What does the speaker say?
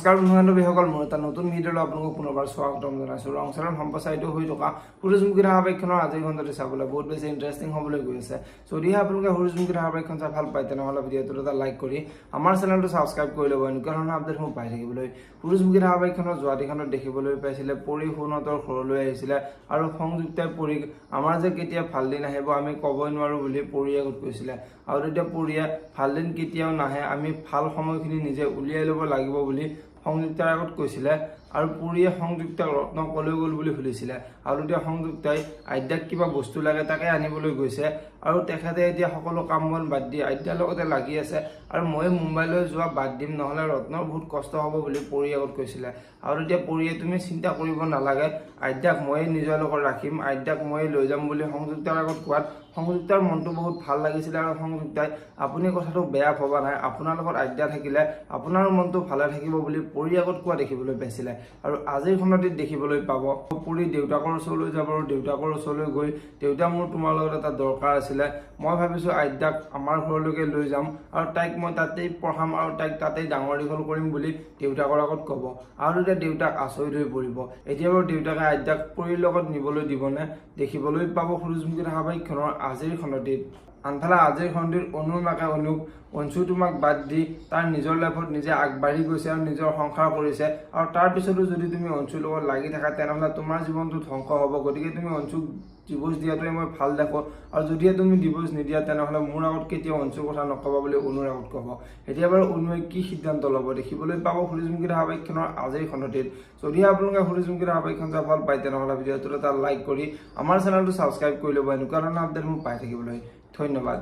নমস্কাৰ বন্ধু-বান্ধৱীসকল, মোৰ এটা নতুন ভিডিঅ'লৈ আপোনালোকক পুনৰবাৰ স্বাগতম জনাইছোঁ। ৰংচৰণ সম্প্ৰচাৰিত হৈ থকা সূৰুযমুখী ধাৰাবাহিকখনৰ আজিৰ ঘণ্টাটো চাবলৈ বহুত বেছি ইণ্টাৰেষ্টিং হ'বলৈ গৈ আছে। যদিহে আপোনালোকে সূৰুযমুখী ধাৰাবাহিকখন চাই ভাল পায় তেনেহ'লে ভিডিঅ'টোত এটা লাইক কৰি আমাৰ চেনেলটো ছাবস্ক্ৰাইব কৰি ল'ব এনেকুৱা ধৰণৰ আপডেটসমূহ পাই থাকিবলৈ। সূৰুযমুখী ধাৰাবাহিকখনৰ যোৱা দিখনত দেখিবলৈ পাইছিলে পৰী সোণতৰ ঘৰলৈ আহিছিলে আৰু সংযুক্তাই পৰীক আমাৰ যে কেতিয়া ভাল দিন আহিব আমি ক'বই নোৱাৰোঁ বুলি পৰীয়ে আগত কৈছিলে। আৰু তেতিয়া পৰীয়ে ভাল দিন কেতিয়াও নাহে, আমি ভাল সময়খিনি নিজে উলিয়াই ল'ব লাগিব বুলি সংযুক্তাৰ আগত কৈছিলে। আৰু পৰীয়ে সংযুক্তাক ৰত্ন কলৈ গ'ল বুলি সুধিছিলে আৰু তেতিয়া সংযুক্তাই আদ্যাক কিবা বস্তু লাগে তাকে আনিবলৈ গৈছে আৰু তেখেতে এতিয়া সকলো কাম বন বাদ দি আদ্যাৰ লগতে লাগি আছে আৰু মই মুম্বাইলৈ যোৱা বাদ দিম, নহ'লে ৰত্নৰ বহুত কষ্ট হ'ব বুলি পৰীৰ আগত কৈছিলে। আৰু তেতিয়া পৰীয়ে তুমি চিন্তা কৰিব নালাগে, আদ্যাক ময়ে নিজৰ লগত ৰাখিম, আদ্যাক ময়ে লৈ যাম বুলি সংযুক্তাৰ আগত কোৱাত সংযুক্তাৰ মনটো বহুত ভাল লাগিছিলে আৰু সংযুক্তাই আপুনি কথাটো বেয়া ভবা নাই, আপোনাৰ লগত আদ্যা থাকিলে আপোনাৰো মনটো ভালে থাকিব বুলি পৰীৰ আগত কোৱা দেখিবলৈ পাইছিলে। আৰু আজিৰ খণ্ডটিত দেখিবলৈ পাব পৰী দেউতাকৰ ওচৰলৈ যাব আৰু দেউতাকৰ ওচৰলৈ গৈ দেউতা মোৰ তোমাৰ লগত এটা দৰকাৰ আছিলে, মই ভাবিছোঁ আদ্যাক আমাৰ ঘৰলৈকে লৈ যাম আৰু তাইক মই তাতেই পঢ়াম আৰু তাইক তাতেই ডাঙৰ দীঘল কৰিম বুলি দেউতাকৰ আগত ক'ব। আৰু তেতিয়া দেউতাক আচৰিত হৈ পৰিব। এতিয়া বাৰু দেউতাকে আদ্যাক পৰীৰ লগত নিবলৈ দিবনে দেখিবলৈ পাব সূৰুযমুখী ধাৰাবাহিকখনৰ আজিৰ খণ্ডটিত। আনফালে আজিৰ খণ্ডটিত অনুৰ মাকে অনুক অঞ্চু তোমাক বাদ দি তাৰ নিজৰ লাইফত নিজে আগবাঢ়ি গৈছে আৰু নিজৰ সংসাৰ কৰিছে আৰু তাৰ পিছতো যদি তুমি অঞ্চুৰ লগত লাগি থাকা তেনেহ'লে তোমাৰ জীৱনটো ধ্বংস হ'ব। গতিকে তুমি অঞ্চুক ডিভোৰ্চ দিয়াটোৱে মই ভাল দেখোঁ আৰু যদিহে তুমি ডিভোৰ্চ নিদিয়া তেনেহ'লে মোৰ আগত কেতিয়াও অঞ্চুৰ কথা নক'বা বুলি অনুৰ আগত ক'ব। এতিয়া বাৰু অনুৱে কি সিদ্ধান্ত ল'ব দেখিবলৈ পাব সূৰুযমুখী ধাৰাবাহিকখনৰ আজিৰ খণ্ডটিত। যদিহে আপোনালোকে সূৰুযমুখী ধাৰাবাহিকখন চাই ভাল পায় তেনেহ'লে ভিডিঅ'টোত এটা লাইক কৰি আমাৰ চেনেলটো ছাবস্ক্ৰাইব কৰি ল'ব এনেকুৱা ধৰণৰ আপডেট মোক পাই থাকিবলৈ। ধন্যবাদ।